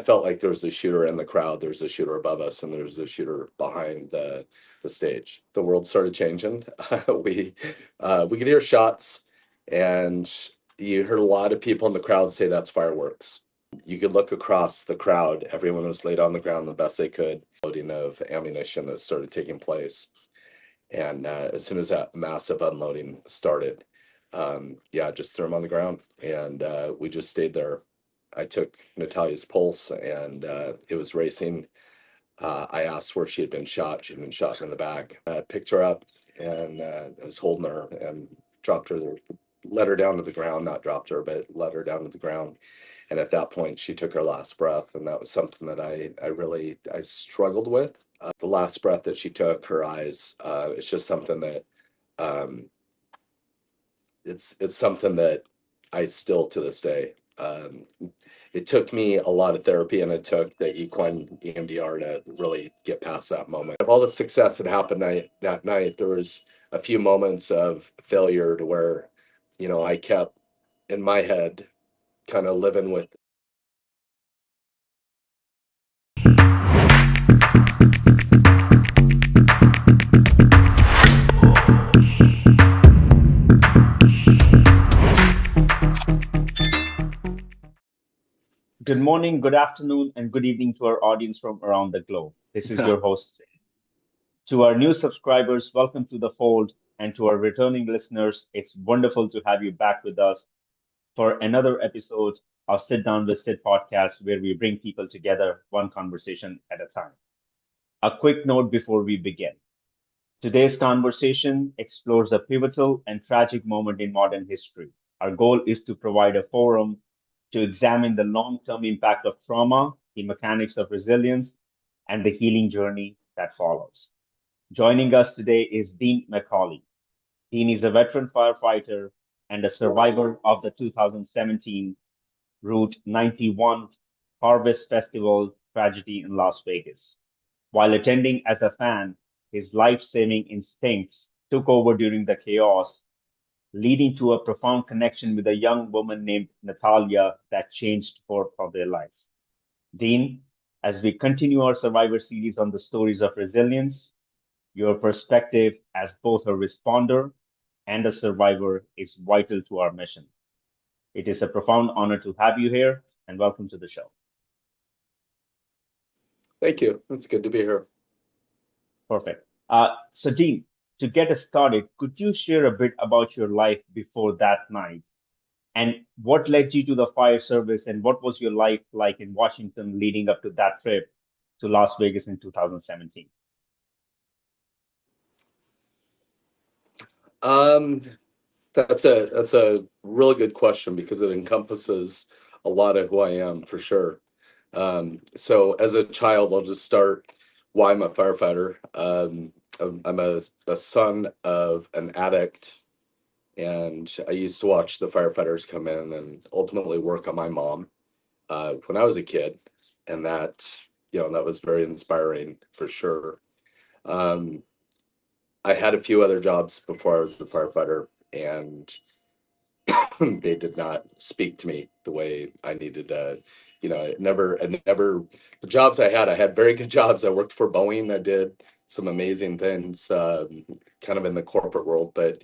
felt like there was a shooter in the crowd, there's a shooter above us, and there's a shooter behind the stage. The world started changing. We could hear shots, and you heard a lot of people in the crowd say that's fireworks. You could look across the crowd. Everyone was laid on the ground the best they could. Loading of ammunition that started taking place. And as soon as that massive unloading started, just threw him on the ground. And we just stayed there. I took Natalia's pulse, and it was racing. I asked where she had been shot. She'd been shot in the back. I picked her up, and I was holding her and dropped her, let her down to the ground, not dropped her, but let her down to the ground. And at that point, she took her last breath. And that was something that I struggled with. The last breath that she took, her eyes, it's just something that, it's something that I still to this day, it took me a lot of therapy, and it took the equine EMDR to really get past that moment. Of all the success that happened that night, there was a few moments of failure to where, I kept in my head kind of living with. Good morning, good afternoon, and good evening to our audience from around the globe. This is your host, Sid. To our new subscribers, welcome to the fold. And to our returning listeners, it's wonderful to have you back with us for another episode of Sit Down with Sid podcast, where we bring people together one conversation at a time. A quick note before we begin. Today's conversation explores a pivotal and tragic moment in modern history. Our goal is to provide a forum to examine the long term impact of trauma, the mechanics of resilience, and the healing journey that follows. Joining us today is Dean McAuley. Dean is a veteran firefighter and a survivor of the 2017 Route 91 Harvest Festival tragedy in Las Vegas. While attending as a fan, his life saving instincts took over during the chaos, leading to a profound connection with a young woman named Natalia that changed both of their lives. Dean, as we continue our Survivor series on the stories of resilience, your perspective as both a responder and a survivor is vital to our mission. It is a profound honor to have you here, and welcome to the show. Thank you. It's good to be here. Perfect. So, Dean, to get us started, could you share a bit about your life before that night? And what led you to the fire service, and what was your life like in Washington leading up to that trip to Las Vegas in 2017? That's a really good question because it encompasses a lot of who I am for sure. So as a child, I'll just start why I'm a firefighter. I'm a son of an addict, and I used to watch the firefighters come in and ultimately work on my mom when I was a kid, and that was very inspiring for sure. Um, I had a few other jobs before I was a firefighter, and they did not speak to me the way I needed to. The jobs I had very good jobs. I worked for Boeing. I did some amazing things, kind of in the corporate world, but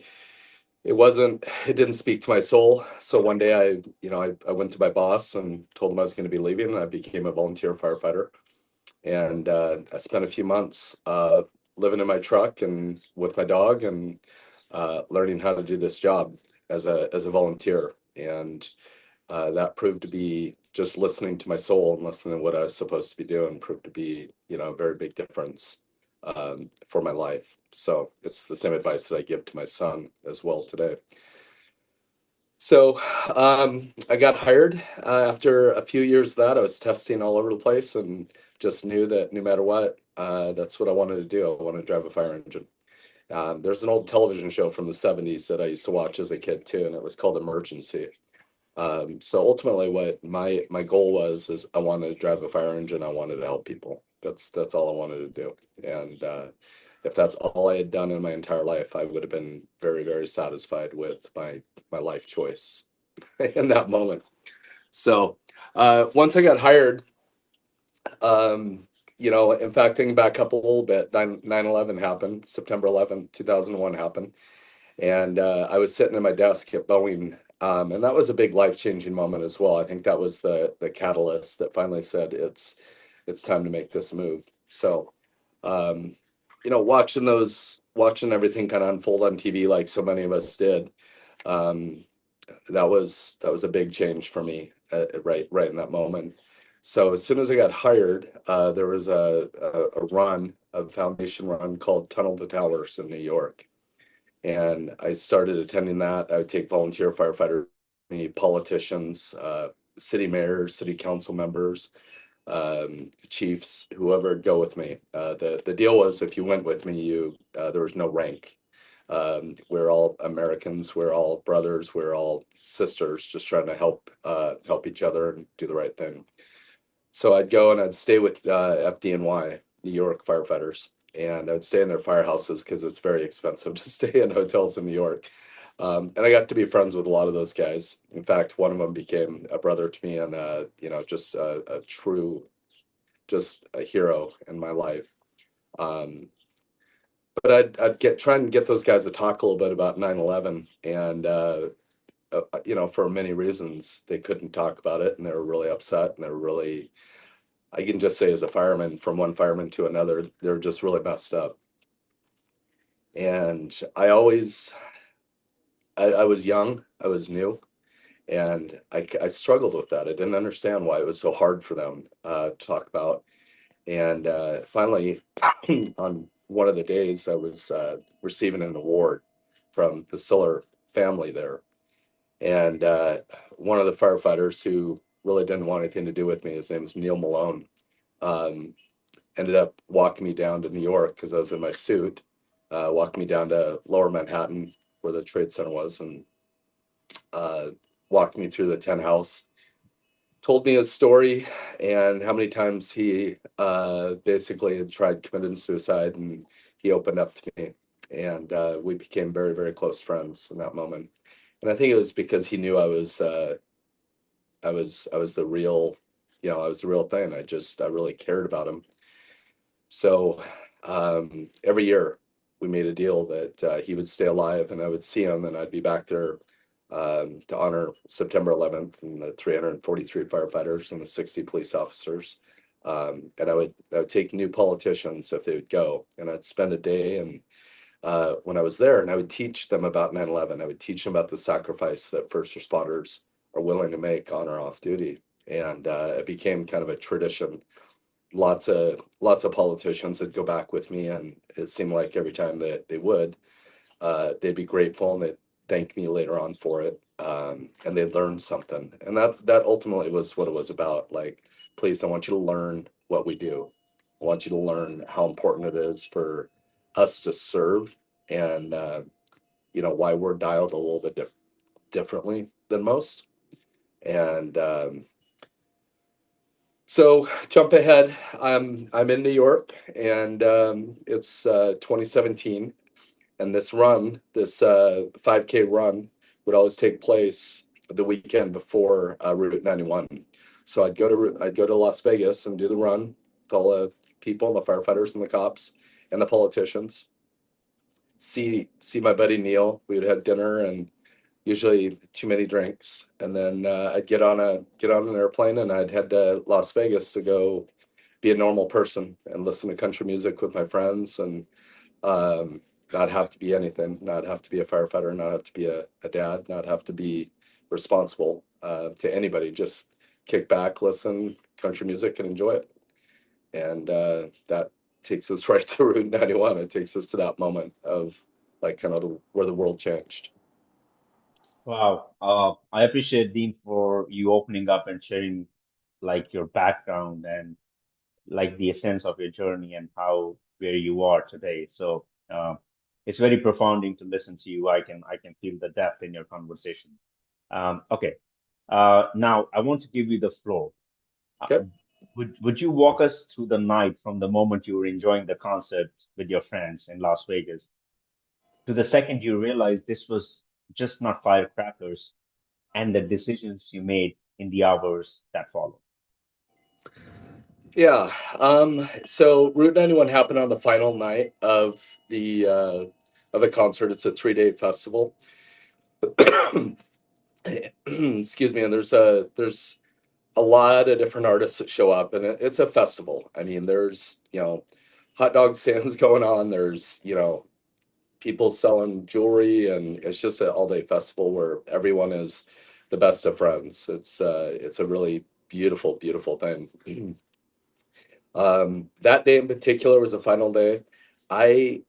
it didn't speak to my soul. So one day I went to my boss and told him I was going to be leaving, and I became a volunteer firefighter. And I spent a few months living in my truck and with my dog, and learning how to do this job as a volunteer. And that proved to be just listening to my soul and listening to what I was supposed to be doing proved to be, a very big difference for my life. So it's the same advice that I give to my son as well today. So I got hired after a few years of that. I was testing all over the place and just knew that no matter what, that's what I wanted to do. I wanted to drive a fire engine. There's an old television show from the 70s that I used to watch as a kid too, and it was called Emergency. So ultimately what my goal was is I wanted to drive a fire engine. I wanted to help people. That's all I wanted to do. And if that's all I had done in my entire life, I would have been very, very satisfied with my life choice in that moment. So once I got hired, Um, in fact, thinking back up a little bit, 9/11 happened, September 11th, 2001 happened. And I was sitting at my desk at Boeing, and that was a big life-changing moment as well. I think that was the catalyst that finally said it's time to make this move. So, um, watching everything kind of unfold on TV like so many of us did, um, that was a big change for me, right in that moment. So as soon as I got hired, there was a foundation run called Tunnel to Towers in New York, and I started attending that. I would take volunteer firefighters, politicians, city mayors, city council members, chiefs, whoever would go with me. The deal was if you went with me, there was no rank. We're all Americans. We're all brothers. We're all sisters, just trying to help each other and do the right thing. So I'd go and I'd stay with FDNY, New York firefighters, and I'd stay in their firehouses because it's very expensive to stay in hotels in New York. And I got to be friends with a lot of those guys. In fact, one of them became a brother to me, and just a true, just a hero in my life. Um, but I'd try and get those guys to talk a little bit about 9/11, and for many reasons they couldn't talk about it, and they were really upset, and they were really, I can just say as a fireman, from one fireman to another, they're just really messed up. And I was young, I was new, and I struggled with that. I didn't understand why it was so hard for them to talk about. And finally, on one of the days, I was receiving an award from the Siller family there. And one of the firefighters who really didn't want anything to do with me, his name is Neil Malone, um, ended up walking me down to New York because I was in my suit, walking me down to Lower Manhattan where the Trade Center was, and uh, walked me through the 10 house, told me his story and how many times he basically had tried committing suicide, and he opened up to me, and we became very, very close friends in that moment. And I think it was because he knew I was the real, I was the real thing. I really cared about him. So every year we made a deal that he would stay alive and I would see him, and I'd be back there to honor September 11th and the 343 firefighters and the 60 police officers. And I would take new politicians if they would go, and I'd spend a day and when I was there, and I would teach them about 9/11. I would teach them about the sacrifice that first responders are willing to make on or off duty. And it became kind of a tradition. Lots of politicians that go back with me, and it seemed like every time that they would, they'd be grateful and they'd thank me later on for it, and they learned something, and that ultimately was what it was about. Like, please, I want you to learn what we do. I want you to learn how important it is for us to serve, and why we're dialed a little bit differently than most. And so jump ahead. I'm in New York, and it's 2017, and this 5K run, would always take place the weekend before Route 91. So I'd go to Las Vegas and do the run with all the people, the firefighters and the cops and the politicians. See my buddy Neil. We would have dinner and usually too many drinks, and then I'd get on an airplane and I'd head to Las Vegas to go be a normal person and listen to country music with my friends, and um, not have to be anything, not have to be a firefighter, not have to be a dad, not have to be responsible to anybody. Just kick back, listen, country music, and enjoy it. And that takes us right to Route 91. It takes us to that moment of like kind of where the world changed. Wow. I appreciate Dean for you opening up and sharing like your background and like the essence of your journey and how where you are today. So it's very profounding to listen to you. I can feel the depth in your conversation. Okay. Now I want to give you the floor. Uh, Okay. would you walk us through the night from the moment you were enjoying the concert with your friends in Las Vegas to the second you realized this was just not firecrackers and the decisions you made in the hours that followed? Yeah. So Route 91 happened on the final night of the concert. It's a 3-day festival. Excuse me. And there's a lot of different artists that show up, and it's a festival. I mean, there's hot dog stands going on. There's people selling jewelry, and it's just an all day festival where everyone is the best of friends. It's a really beautiful, beautiful thing. That day in particular was a final day. I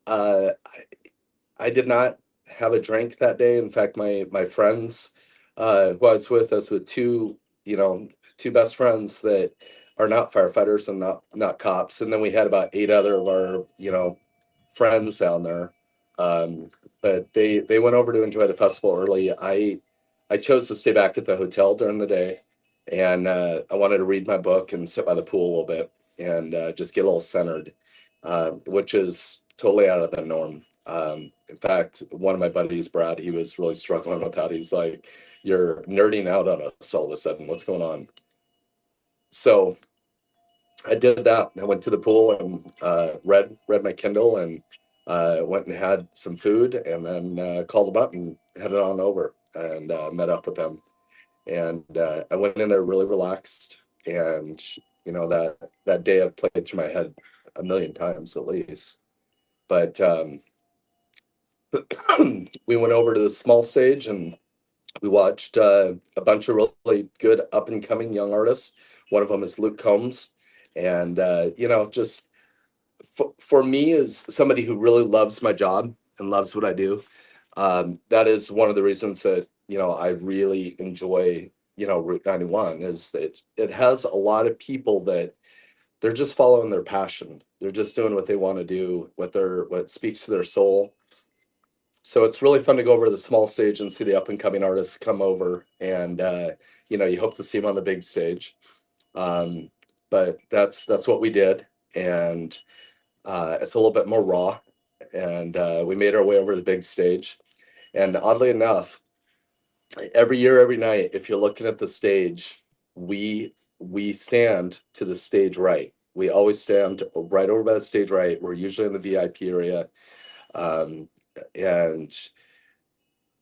uh, I did not have a drink that day. In fact, my friends who I was with, us with two best friends that are not firefighters and not cops, and then we had about 8 other of our friends down there. But they went over to enjoy the festival early. I chose to stay back at the hotel during the day, and I wanted to read my book and sit by the pool a little bit and just get a little centered, which is totally out of the norm. In fact, one of my buddies, Brad, he was really struggling with that. He's like, "You're nerding out on us all of a sudden. What's going on?" So I did that. I went to the pool and read my Kindle and went and had some food, and then called them up and headed on over and met up with them. And I went in there really relaxed, and that day I've played through my head a million times at least. But we went over to the small stage and we watched a bunch of really good up and coming young artists. One of them is Luke Combs, and just for me as somebody who really loves my job and loves what I do, that is one of the reasons that I really enjoy Route 91 is that it has a lot of people that they're just following their passion. They're just doing what they want to do, what speaks to their soul. So it's really fun to go over to the small stage and see the up and coming artists come over, and you hope to see them on the big stage. Um, but that's what we did, and it's a little bit more raw, and we made our way over to the big stage. And oddly enough, every year, every night, if you're looking at the stage, we stand to the stage right. We always stand right over by the stage right. We're usually in the VIP area, um, and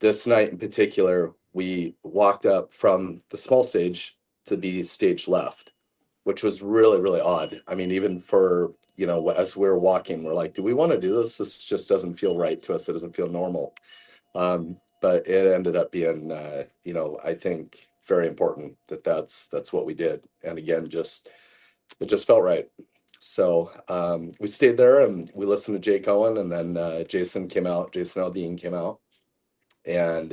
this night in particular, we walked up from the small stage to be stage left, which was really, really odd. I mean, even for, as we were walking, we're like, do we want to do this? This just doesn't feel right to us. It doesn't feel normal. But it ended up being, I think very important that that's what we did. And again, it just felt right. So we stayed there and we listened to Jake Owen, and then Jason Aldean came out, and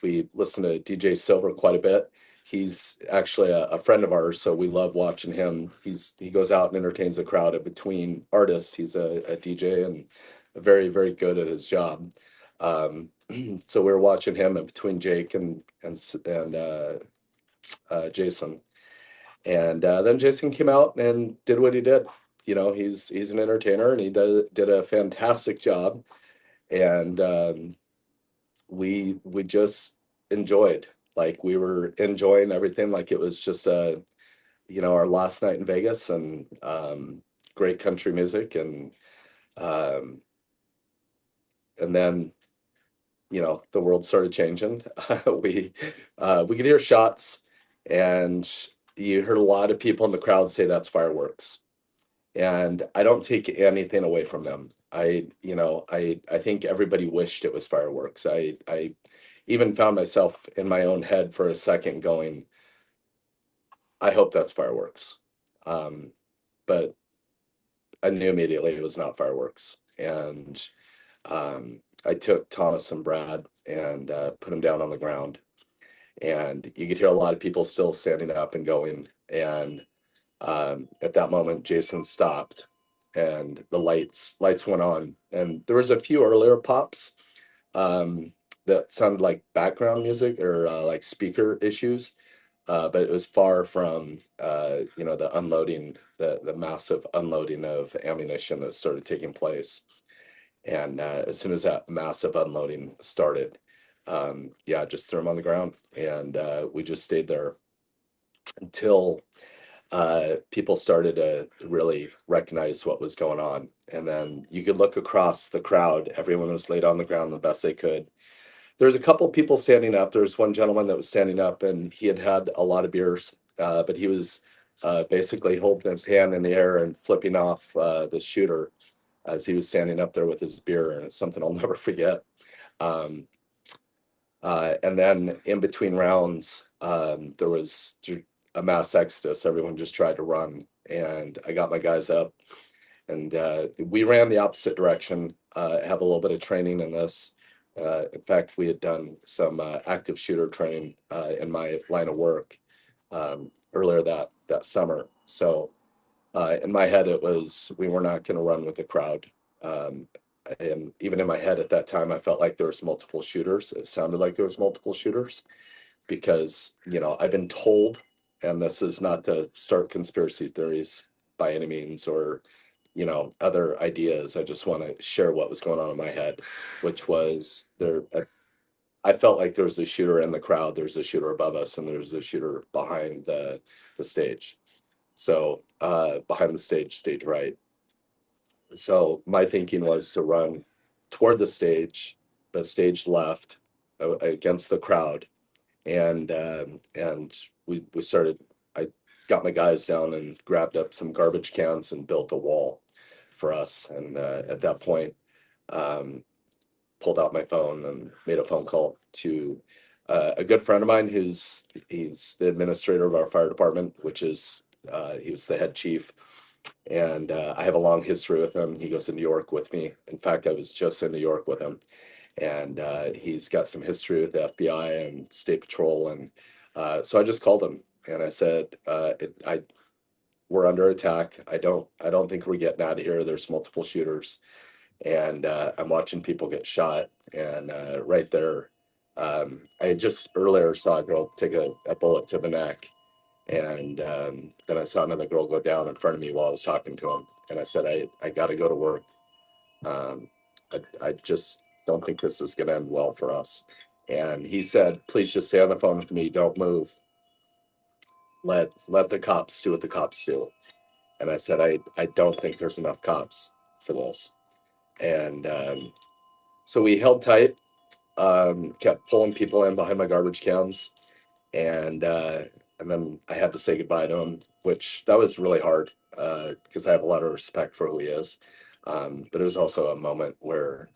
we listen to DJ Silver quite a bit. He's actually a friend of ours, so we love watching him. He goes out and entertains the crowd in between artists. He's a DJ and very, very good at his job. Um, so we were watching him in between Jake and Jason, and then Jason came out and did what he did. He's an entertainer, and he did a fantastic job. And we just enjoyed, like we were enjoying everything like it was just our last night in Vegas, and great country music, um and then the world started changing. We could hear shots, and you heard a lot of people in the crowd say that's fireworks, and I don't take anything away from them. I think everybody wished it was fireworks. I even found myself in my own head for a second going, I hope that's fireworks. But I knew immediately it was not fireworks. And I took Thomas and Brad and put them down on the ground. And you could hear a lot of people still standing up and going. And at that moment, Jason stopped, and the lights went on. And there was a few earlier pops that sounded like background music or like speaker issues, but it was far from the unloading, the massive unloading of ammunition that started taking place. And as soon as that massive unloading started, yeah, just threw them on the ground, and we just stayed there until people started to really recognize what was going on. And then you could look across the crowd. Everyone was laid on the ground the best they could. There was a couple people standing up. There was one gentleman that was standing up, and he had had a lot of beers, but he was basically holding his hand in the air and flipping off the shooter as he was standing up there with his beer, and it's something I'll never forget. Um, and then in between rounds, there was a mass exodus. Everyone just tried to run, and I got my guys up, and we ran the opposite direction. Have a little bit of training in this. In fact, we had done some active shooter training in my line of work earlier that summer. So in my head, it was we were not going to run with the crowd. Um, and even in my head at that time, I felt like there was multiple shooters. It sounded like there was multiple shooters because, I've been told, and this is not to start conspiracy theories by any means or, other ideas. I just want to share what was going on in my head, which was I felt like there was a shooter in the crowd. There's a shooter above us, and there's a shooter behind the stage. So behind the stage right. So my thinking was to run toward the stage left against the crowd, and we started. I got my guys down and grabbed up some garbage cans and built a wall for us. And at that point, um, pulled out my phone and made a phone call to a good friend of mine he's the administrator of our fire department, which is he was the head chief, and I have a long history with him. He goes to New York with me. In fact, I was just in New York with him, and he's got some history with the FBI and State Patrol, and so I just called him and I said, we're under attack. I don't think we're getting out of here. There's multiple shooters, and I'm watching people get shot. And right there, I had just earlier saw a girl take a bullet to the neck, and then I saw another girl go down in front of me while I was talking to him. And I said, I got to go to work. Um, I just don't think this is going to end well for us. And he said, please just stay on the phone with me. Don't move. Let the cops do what the cops do. And I said, I don't think there's enough cops for this. And so we held tight, kept pulling people in behind my garbage cans, and then I had to say goodbye to him, which that was really hard because I have a lot of respect for who he is. But it was also a moment where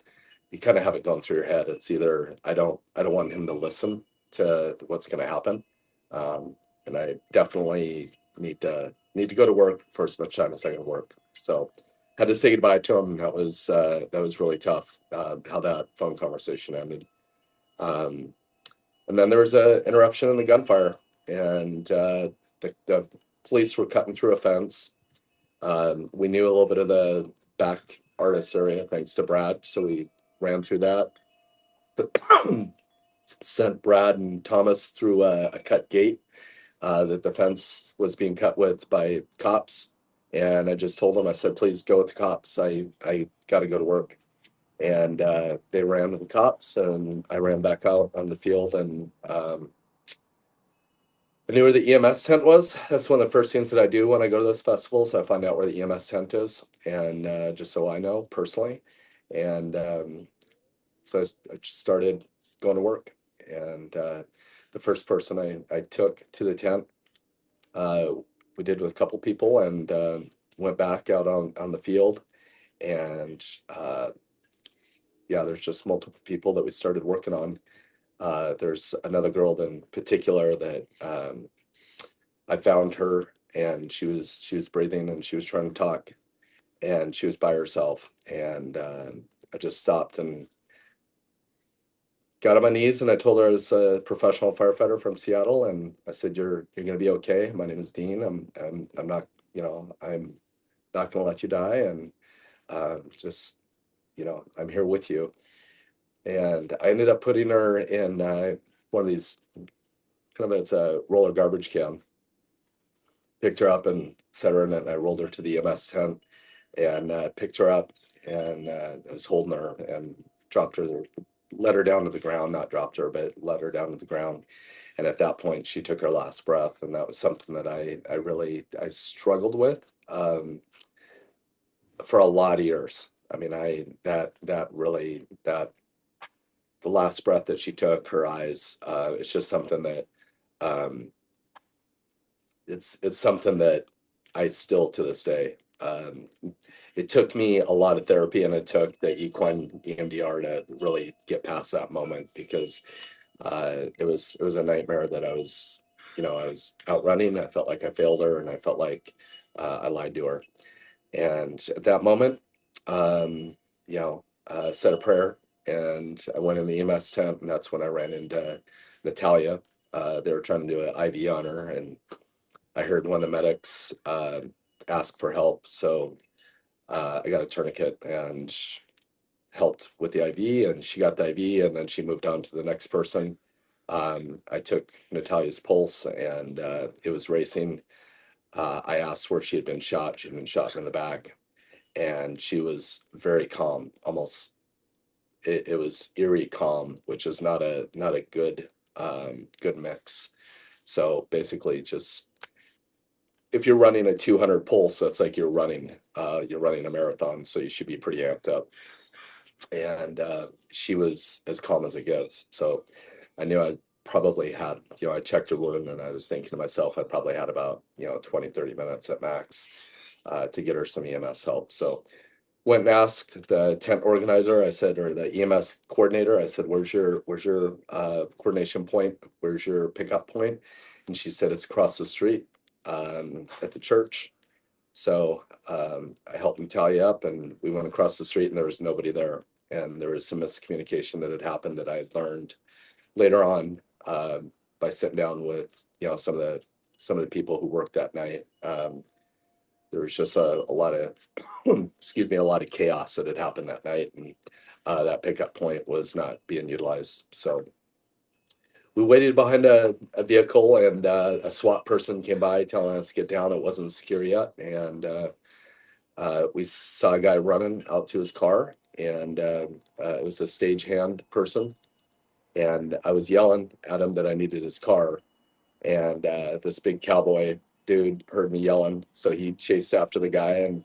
you kind of have it going through your head. It's either I don't want him to listen to what's going to happen, and I definitely need to go to work for as much time as I can work. So had to say goodbye to him. That was really tough. How that phone conversation ended. Um, and then there was an interruption in the gunfire, and the police were cutting through a fence. We knew a little bit of the back artist area thanks to Brad, so we ran through that. Sent Brad and Thomas through a cut gate that the fence was being cut with by cops. And I just told them, I said, please go with the cops. I got to go to work. And they ran with the cops, and I ran back out on the field, and I knew where the EMS tent was. That's one of the first things that I do when I go to those festivals. I find out where the EMS tent is, and just so I know personally. And so I just started going to work. And the first person I took to the tent, uh, we did with a couple people, and went back out on the field. And yeah, there's just multiple people that we started working on. There's another girl in particular that I found her, and she was breathing, and she was trying to talk, and she was by herself. And I just stopped and got on my knees, and I told her I was a professional firefighter from Seattle, and I said, "You're gonna be okay. My name is Dean. I'm not, I'm not gonna let you die, and just, I'm here with you." And I ended up putting her in one of these it's a roller garbage can. Picked her up and set her in it, and I rolled her to the EMS tent and picked her up, and I was holding her and dropped her let her down to the ground, not dropped her, but let her down to the ground. And at that point, she took her last breath, and that was something that I struggled with for a lot of years. I mean, that really that the last breath that she took, her eyes, it's just something that um, it's something that I still to this day. It took me a lot of therapy, and it took the equine EMDR to really get past that moment, because it was a nightmare that I was out running. I felt like I failed her, and I felt like I lied to her. And at that moment, said a prayer, and I went in the EMS tent, and that's when I ran into Natalia. They were trying to do an IV on her, and I heard one of the medics ask for help. So I got a tourniquet and helped with the IV, and she got the IV, and then she moved on to the next person. I took Natalia's pulse, and it was racing. I asked where she had been shot. She'd been shot in the back, and she was very calm. Almost, it was eerie calm, which is not a good mix. So basically, just if you're running a 200 pulse, that's like you're running a marathon, so you should be pretty amped up. And she was as calm as it gets. So I knew I probably had, I checked her wound, and I was thinking to myself, I probably had about 20-30 minutes at max to get her some EMS help. So went and asked the tent organizer, I said, or the EMS coordinator, I said, where's your coordination point? Where's your pickup point? And she said, it's across the street at the church. So I helped Natalia up, and we went across the street, and there was nobody there. And there was some miscommunication that had happened that I had learned later on by sitting down with some of the people who worked that night. There was just a lot of excuse me, a lot of chaos that had happened that night, and that pickup point was not being utilized. So we waited behind a vehicle, and a SWAT person came by telling us to get down. It wasn't secure yet, and we saw a guy running out to his car, and it was a stagehand person, and I was yelling at him that I needed his car, and this big cowboy dude heard me yelling, so he chased after the guy and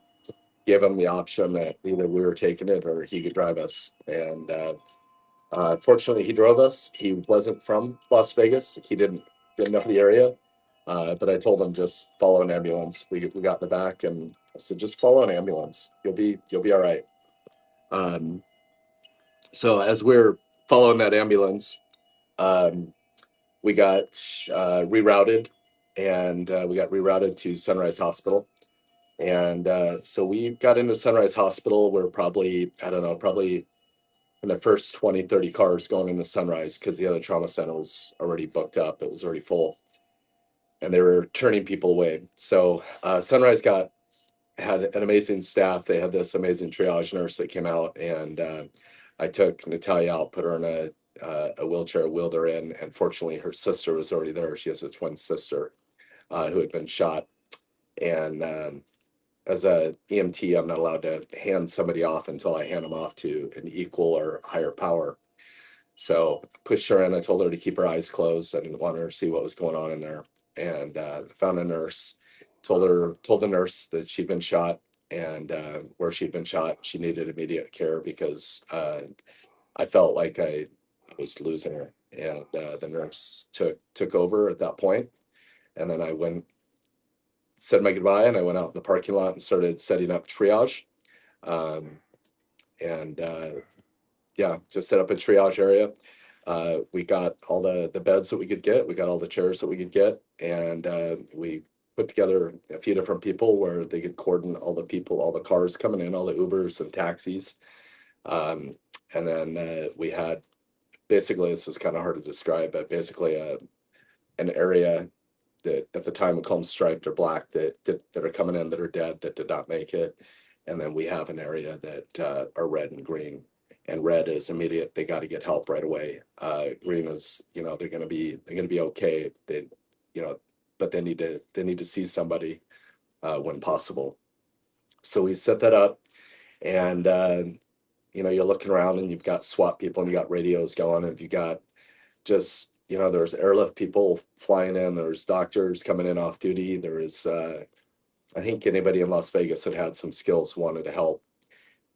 gave him the option that either we were taking it or he could drive us. And fortunately, he drove us. He wasn't from Las Vegas. He didn't know the area. But I told him, just follow an ambulance. We got in the back, and I said, just follow an ambulance. You'll be all right. Um, so as we're following that ambulance, um, we got rerouted, and we got rerouted to Sunrise Hospital. And so we got into Sunrise Hospital. We're probably, I don't know, probably in the first 20-30 cars going into Sunrise, because the other trauma center was already booked up. It was already full, and they were turning people away. So Sunrise had an amazing staff. They had this amazing triage nurse that came out, and I took Natalia out, put her in a wheelchair, wheeled her in, and fortunately her sister was already there. She has a twin sister who had been shot. And as a EMT, I'm not allowed to hand somebody off until I hand them off to an equal or higher power. So pushed her in. I told her to keep her eyes closed. I didn't want her to see what was going on in there. And found a nurse. Told the nurse that she'd been shot, and where she'd been shot, she needed immediate care, because I felt like I was losing her. And the nurse took over at that point. And then I went, said my goodbye, and I went out in the parking lot and started setting up triage. Um, and yeah, just set up a triage area. We got all the beds that we could get. We got all the chairs that we could get, and we put together a few different people where they could cordon all the people, all the cars coming in, all the Ubers and taxis. Um, and then we had, basically, this is kind of hard to describe, but basically an area that at the time we call them striped or black, that are coming in, that are dead, that did not make it. And then we have an area that are red and green. And red is immediate; they got to get help right away. Green is, they're gonna be okay. They, you know, but they need to see somebody when possible. So we set that up, and you're looking around and you've got SWAT people and you got radios going, and you got just, there's airlift people flying in, there's doctors coming in off duty. There is, I think anybody in Las Vegas that had some skills wanted to help.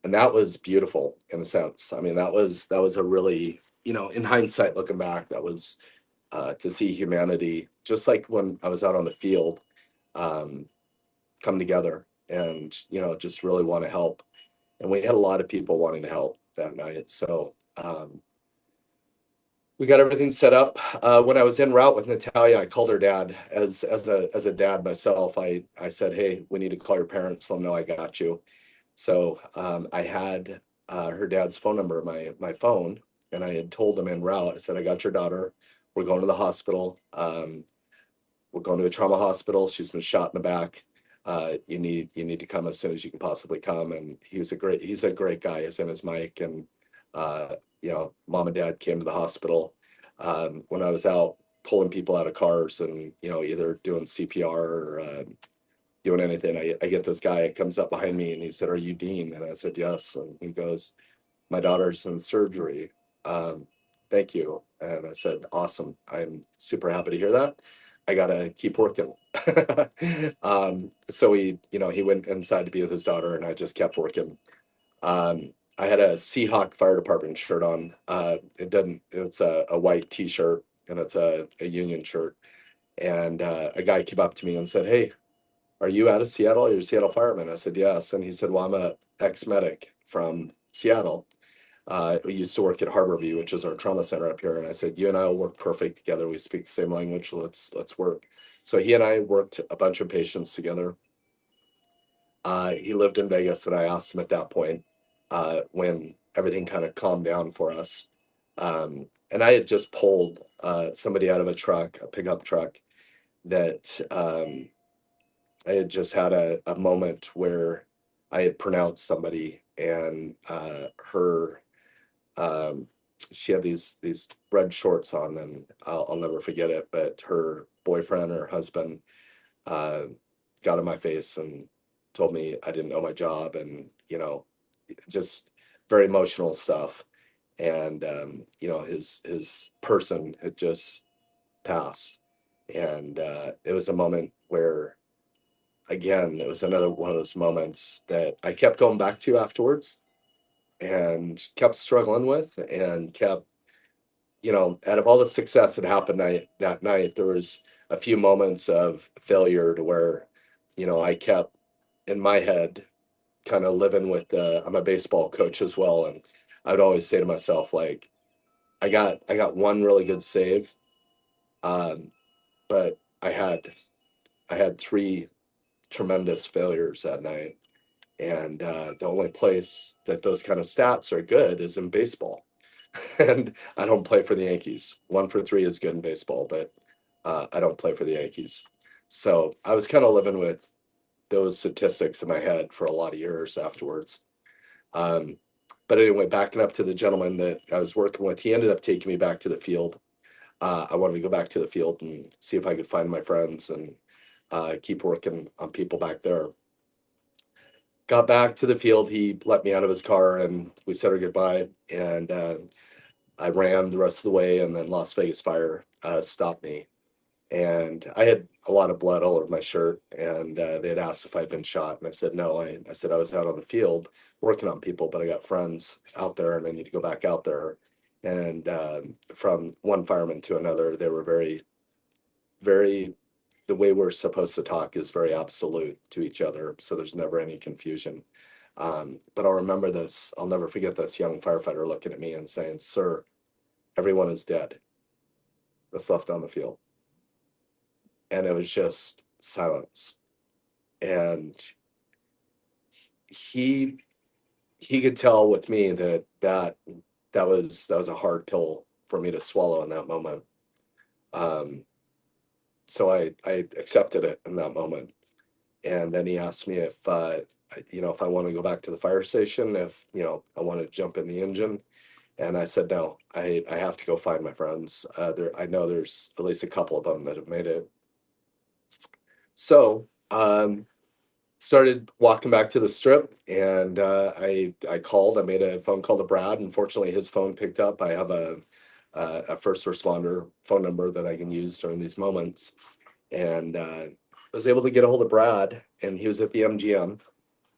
And that was beautiful in a sense. I mean, that was a really, in hindsight, looking back, that was to see humanity, just like when I was out on the field, um, come together and, just really want to help. And we had a lot of people wanting to help that night. So we got everything set up. When I was en route with Natalia, I called her dad as a dad myself. I said, "Hey, we need to call your parents. Let them know I got you." So I had her dad's phone number in my phone, and I had told him en route. I said, "I got your daughter. We're going to the hospital. We're going to a trauma hospital. She's been shot in the back. You need to come as soon as you can possibly come." And he's a great guy. His name is Mike, and mom and dad came to the hospital. When I was out pulling people out of cars and either doing CPR or doing anything, I get this guy that comes up behind me and he said, "Are you Dean?" And I said, "Yes." And he goes, "My daughter's in surgery. Thank you." And I said, "Awesome. I'm super happy to hear that. I gotta keep working." So he went inside to be with his daughter, and I just kept working. I had a Seahawk Fire Department shirt on. It's a white T-shirt, and it's a Union shirt. And a guy came up to me and said, "Hey, are you out of Seattle? You're a Seattle fireman?" I said, "Yes." And he said, "Well, I'm a ex-medic from Seattle. We used to work at Harborview, which is our trauma center up here." And I said, "You and I will work perfect together. We speak the same language. Let's work." So he and I worked a bunch of patients together. He lived in Vegas, and I asked him at that point when everything kind of calmed down for us. And I had just pulled somebody out of a pickup truck that I had just had a moment where I had pronounced somebody, and her she had these red shorts on, and I'll never forget it. But her boyfriend or husband uh, got in my face and told me I didn't know my job, and just very emotional stuff. And his person had just passed, and it was a moment where, again, it was another one of those moments that I kept going back to afterwards and kept struggling with, and kept, out of all the success that happened that night, there was a few moments of failure to where, I kept in my head kind of living with I'm a baseball coach as well. And I would always say to myself, like, I got one really good save. Um, but I had three tremendous failures that night. And the only place that those kind of stats are good is in baseball. And I don't play for the Yankees. 1 for 3 is good in baseball, but I don't play for the Yankees. So I was kind of living with those statistics in my head for a lot of years afterwards. Um, but anyway, backing up to the gentleman that I was working with, he ended up taking me back to the field. I wanted to go back to the field and see if I could find my friends and keep working on people back there. Got back to the field. He let me out of his car and we said our goodbye. And I ran the rest of the way, and then Las Vegas Fire stopped me. And I had a lot of blood all over my shirt, and they had asked if I'd been shot. And I said, no. I said I was out on the field working on people, but I got friends out there and I need to go back out there. And from one fireman to another, they were very, very, the way we're supposed to talk is very absolute to each other. So there's never any confusion. But I'll remember this. I'll never forget this young firefighter looking at me and saying, "Sir, everyone is dead that's left on the field." And it was just silence. And he he could tell with me that was a hard pill for me to swallow in that moment. Um, so I accepted it in that moment. And then he asked me if if I want to go back to the fire station, if I want to jump in the engine. And I said no. I have to go find my friends. I know there's at least a couple of them that have made it. So started walking back to the strip, and I called. I made a phone call to Brad. Unfortunately, his phone picked up. I have a first responder phone number that I can use during these moments, and was able to get a hold of Brad, and he was at the MGM,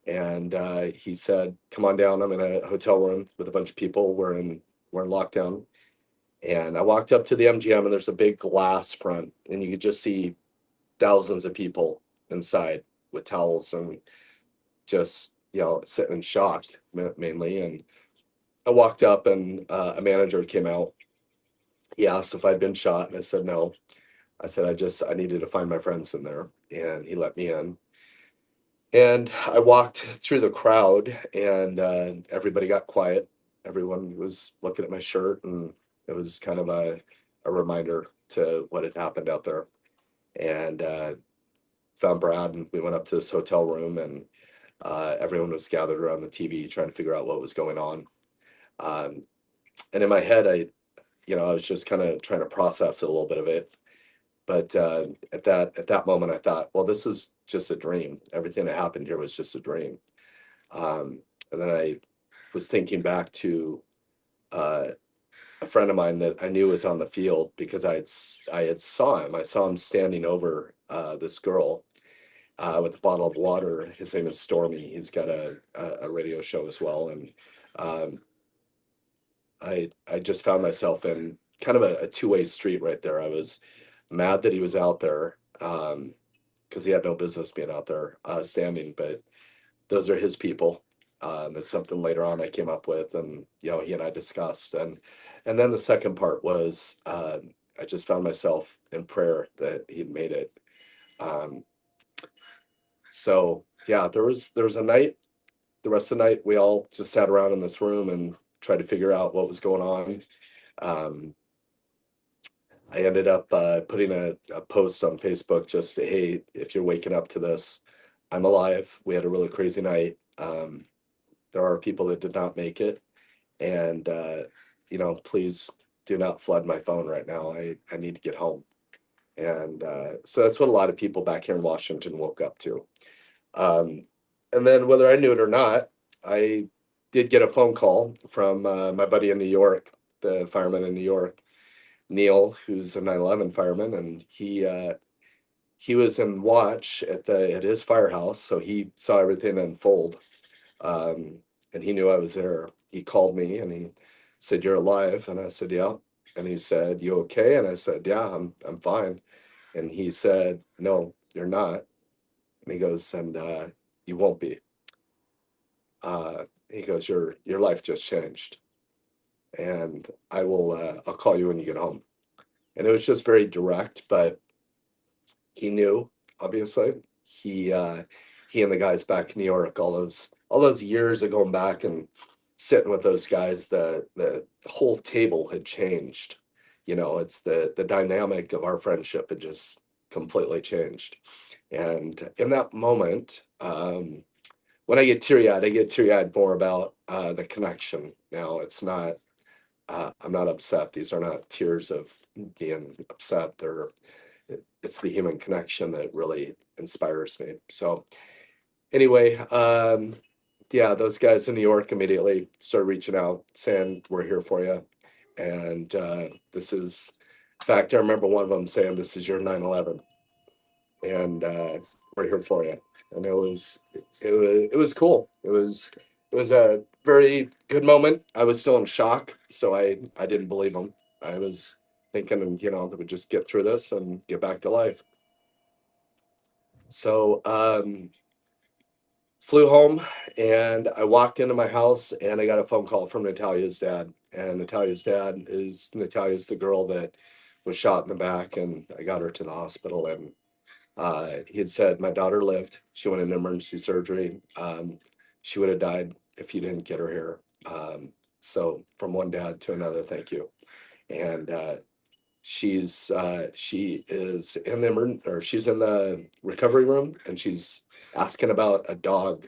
and he said, "Come on down. I'm in a hotel room with a bunch of people. We're in lockdown." And I walked up to the MGM, and there's a big glass front, and you could just see thousands of people inside with towels and just sitting in shock mainly. And I walked up, and a manager came out. He asked if I'd been shot, and I said no. I said I needed to find my friends in there, and he let me in. And I walked through the crowd, and everybody got quiet. Everyone was looking at my shirt, and it was kind of a reminder to what had happened out there. And found Brad, and we went up to this hotel room, and everyone was gathered around the TV trying to figure out what was going on. Um, and in my head, I was just kind of trying to process a little bit of it. But at that moment, I thought, well, this is just a dream. Everything that happened here was just a dream. And then I was thinking back to uh, a friend of mine that I knew was on the field, because I had saw him. I saw him standing over this girl with a bottle of water. His name is Stormy. He's got a radio show as well, and um, I just found myself in kind of a two-way street right there. I was mad that he was out there, because he had no business being out there standing, but those are his people. That's something later on I came up with, and he and I discussed, and then the second part was I just found myself in prayer that he'd made it. Um, so yeah, there was a night. The rest of the night, we all just sat around in this room and tried to figure out what was going on. Um, I ended up putting a post on Facebook, just to, hey, if you're waking up to this, I'm alive. We had a really crazy night. There are people that did not make it, and please do not flood my phone right now. I need to get home. And so that's what a lot of people back here in Washington woke up to. Um, and then, whether I knew it or not, I did get a phone call from my buddy in New York, the fireman in New York, Neil, who's a 9/11 fireman, and he was in watch at his firehouse, so he saw everything unfold. Um, and he knew I was there. He called me, and he said, "You're alive," and I said, "Yeah." And he said, "You okay?" And I said, "Yeah, I'm fine." And he said, "No, you're not." And he goes, "And you won't be." He goes, "Your life just changed, and I'll call you when you get home." And it was just very direct, but he knew, obviously. He and the guys back in New York, all those years of going back and sitting with those guys, the whole table had changed. It's the dynamic of our friendship had just completely changed. And in that moment, when I get teary-eyed, I get teary-eyed more about the connection. Now, it's not, I'm not upset. These are not tears of being upset. It's the human connection that really inspires me. So anyway, yeah, those guys in New York immediately started reaching out, saying, "We're here for you." And this is, in fact, I remember one of them saying, "This is your 9/11, and we're here for you." And it was cool. It was a very good moment. I was still in shock, so I didn't believe them. I was thinking, that we'd just get through this and get back to life. So flew home, and I walked into my house, and I got a phone call from Natalia's dad. And Natalia's the girl that was shot in the back, and I got her to the hospital. And he had said, "My daughter lived. She went into emergency surgery. She would have died if you didn't get her here." So from one dad to another, thank you. And she is in she's in the recovery room, and she's asking about a dog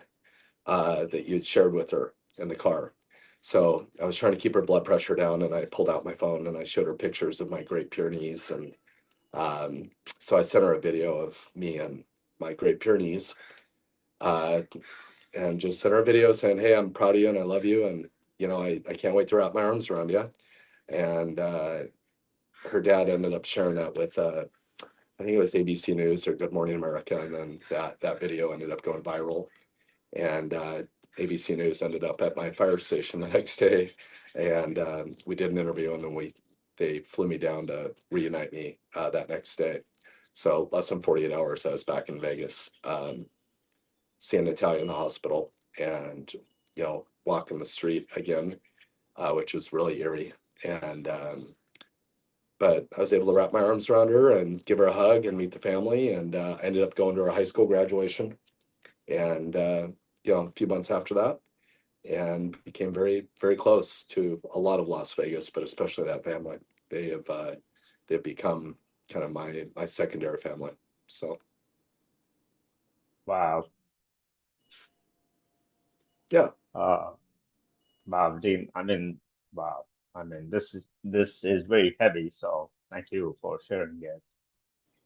that you had shared with her in the car. So I was trying to keep her blood pressure down, and I pulled out my phone and I showed her pictures of my Great Pyrenees. And so I sent her a video of me and my Great Pyrenees. and just sent her a video saying, "Hey, I'm proud of you and I love you, and I can't wait to wrap my arms around you." And her dad ended up sharing that with I think it was ABC News or Good Morning America, and then that video ended up going viral. And ABC News ended up at my fire station the next day, and we did an interview, and then they flew me down to reunite me that next day. So less than 48 hours, I was back in Vegas, seeing Natalia in the hospital, and walking the street again, which was really eerie. And but I was able to wrap my arms around her and give her a hug and meet the family, and ended up going to her high school graduation, and a few months after that, and became very, very close to a lot of Las Vegas, but especially that family. They've become kind of my secondary family. So Wow. yeah, Uh, wow, Dean. I mean, wow. I mean, this is very heavy. So thank you for sharing it.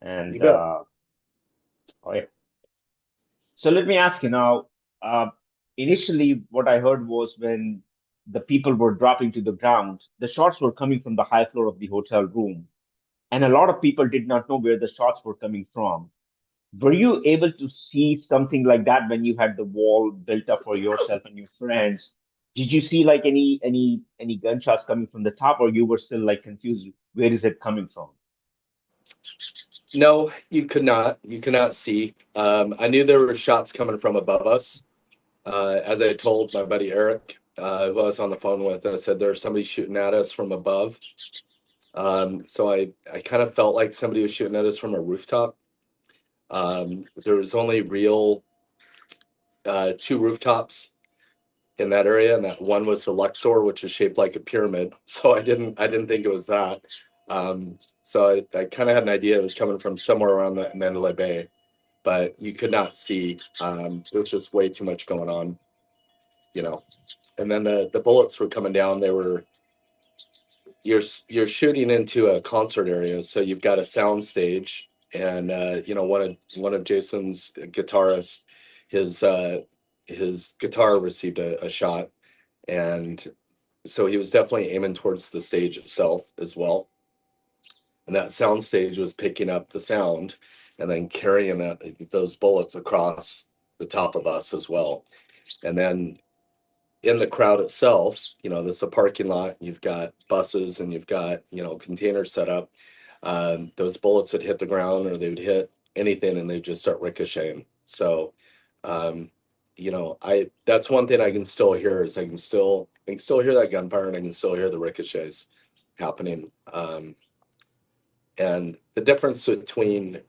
you And bet. oh, yeah. So let me ask you now. Uh, Initially, what I heard was when the people were dropping to the ground, the shots were coming from the high floor of the hotel room, and a lot of people did not know where the shots were coming from. Were you able to see something like that when you had the wall built up for yourself and your friends? Did you see like any gunshots coming from the top, or you were still like confused? Where is it coming from? No, you could not. You could not see. I knew there were shots coming from above us. As I told my buddy Eric, who I was on the phone with, I said there's somebody shooting at us from above. So I kind of felt like somebody was shooting at us from a rooftop. There was only real two rooftops in that area, and that one was the Luxor, which is shaped like a pyramid. So I didn't think it was that. So I kind of had an idea it was coming from somewhere around the Mandalay Bay, but you could not see. There was just way too much going on, you know. And then the bullets were coming down. You're shooting into a concert area, so you've got a sound stage, and one of Jason's guitarists, his his guitar received a shot, and so he was definitely aiming towards the stage itself as well. And that sound stage was picking up the sound and then carrying those bullets across the top of us as well. And then in the crowd itself, this is a parking lot. You've got buses and you've got containers set up. Those bullets would hit the ground or they would hit anything and they just start ricocheting. So, um, I that's one thing I can still hear is I can still hear that gunfire and I can still hear the ricochets happening. And the difference between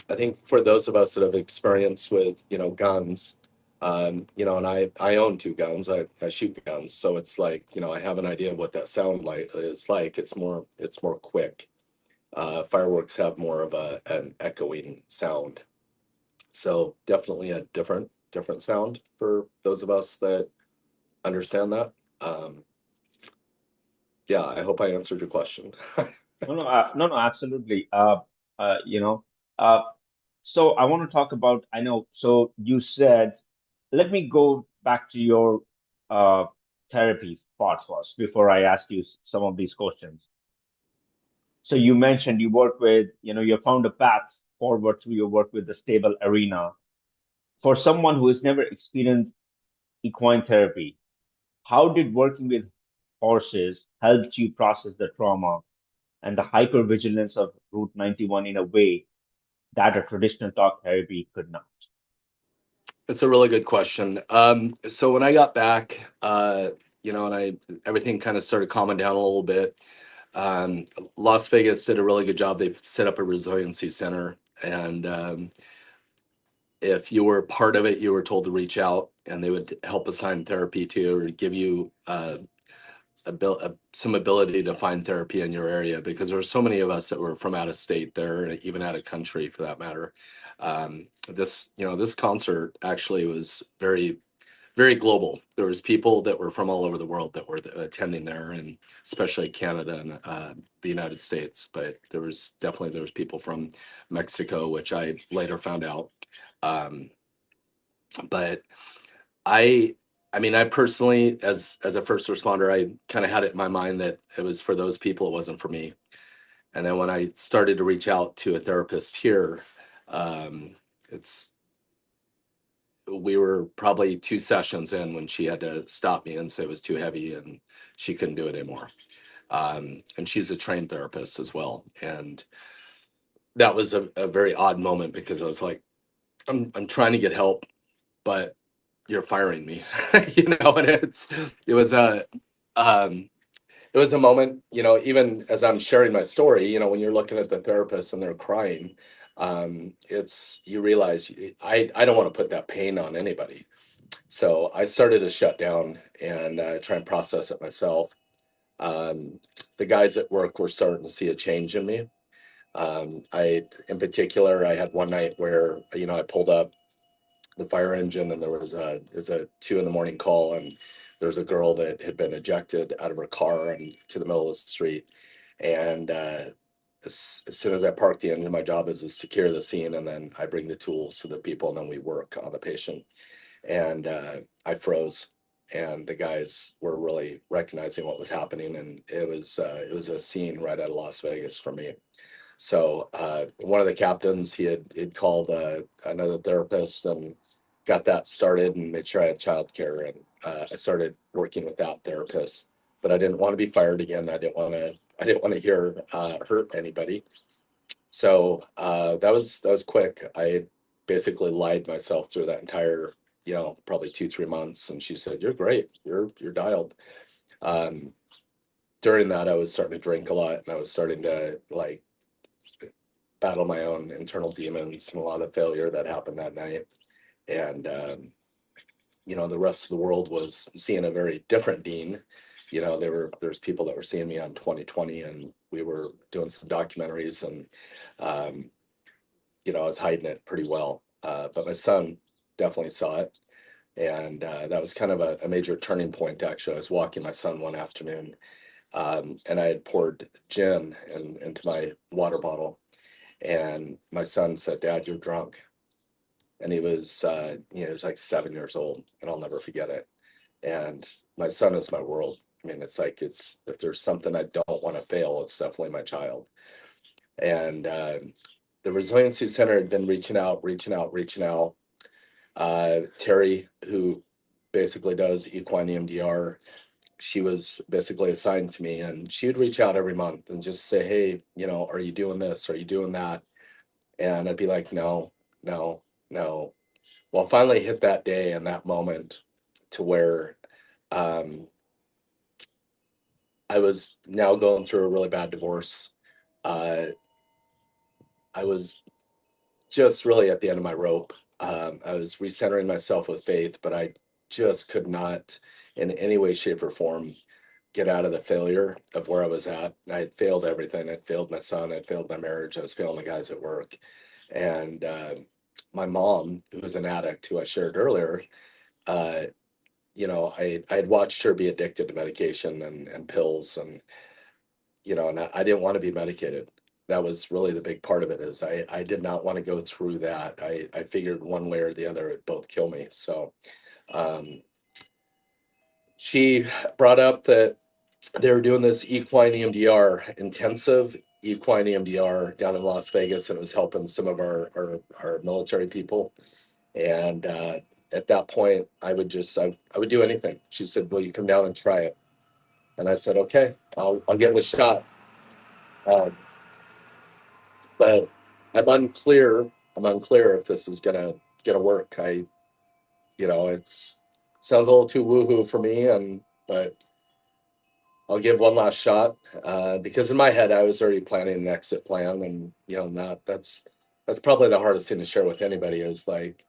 I think for those of us that have experience with, guns, and I own two guns. I shoot guns, so it's like, I have an idea of what that sound like is like. It's more quick. Fireworks have more of an echoing sound, so definitely a different sound for those of us that understand that. Um, yeah, I hope I answered your question. No, absolutely. Uh, you know, uh, so I want to talk about, I know, so you said, let me go back to your uh, therapy part first before I ask you some of these questions. So you mentioned you work with, you found a path forward through your work with the stable arena. For someone who has never experienced equine therapy, how did working with horses help you process the trauma and the hypervigilance of Route 91 in a way that a traditional talk therapy could not? It's a really good question. So when I got back, and everything kind of started calming down a little bit. Um, Las Vegas did a really good job. They set up a resiliency center, and if you were part of it, you were told to reach out, and they would help assign therapy to you or give you some ability to find therapy in your area because there were so many of us that were from out of state there, even out of country for that matter. This concert actually was very, very global. There was people that were from all over the world that were attending there, and especially Canada and the United States. But there was people from Mexico, which I later found out. Um, But I I mean, I personally, as a first responder, I kind of had it in my mind that it was for those people, it wasn't for me. And then when I started to reach out to a therapist here, um, it's we were probably 2 sessions in when she had to stop me and say it was too heavy and she couldn't do it anymore. And she's a trained therapist as well. And that was a very odd moment because I was like, I'm trying to get help, but you're firing me, and it was a, um, it was a moment, even as I'm sharing my story, when you're looking at the therapist and they're crying, you realize I don't want to put that pain on anybody. So I started to shut down and try and process it myself. Um, the guys at work were starting to see a change in me. In particular, I had one night where, I pulled up the fire engine and it was a 2 in the morning call, and there was a girl that had been ejected out of her car and to the middle of the street. And as soon as I park the engine, my job is to secure the scene, and then I bring the tools to the people, and then we work on the patient. And I froze, and the guys were really recognizing what was happening, and it was a scene right out of Las Vegas for me. So one of the captains, he'd called another therapist and got that started and made sure I had childcare, and I started working with that therapist. But I didn't want to be fired again. I didn't want to hear hurt anybody. So that was quick. I basically lied myself through that entire, probably 2 3 months. And she said, "You're great. You're dialed." Um, During that, I was starting to drink a lot, and I was starting to like battle my own internal demons and a lot of failure that happened that night. And the rest of the world was seeing a very different Dean. There's people that were seeing me on 2020, and we were doing some documentaries, and um, I was hiding it pretty well. But my son definitely saw it. And that was kind of a major turning point, actually. I was walking my son one afternoon, and I had poured gin into my water bottle. And my son said, "Dad, you're drunk." And he was like 7 years old, and I'll never forget it. And my son is my world. I mean, if there's something I don't want to fail, it's definitely my child. And the Resiliency Center had been reaching out, reaching out, reaching out. Terry, who basically does equine EMDR, she was basically assigned to me, and she would reach out every month and just say, "Hey, are you doing this? Are you doing that?" And I'd be like, "No, no, no." Well, finally hit that day and that moment to where um, I was now going through a really bad divorce. Uh, I was just really at the end of my rope. I was recentering myself with faith, but I just could not, in any way, shape, or form, get out of the failure of where I was at. I had failed everything. I'd failed my son. I'd failed my marriage. I was failing the guys at work. And my mom, who was an addict, who I shared earlier, uh, I had watched her be addicted to medication and pills, and I didn't want to be medicated. That was really the big part of it, is I did not want to go through that. I figured one way or the other it'd both kill me. So um, she brought up that they were doing this equine EMDR, intensive equine EMDR down in Las Vegas, and it was helping some of our military people. And at that point, I would do anything. She said, "Will you come down and try it?" And I said, "Okay, I'll give it a shot." Um, but I'm unclear. I'm unclear if this is gonna work. It's sounds a little too woohoo for me, but I'll give one last shot, because in my head I was already planning an exit plan, and that's probably the hardest thing to share with anybody, is like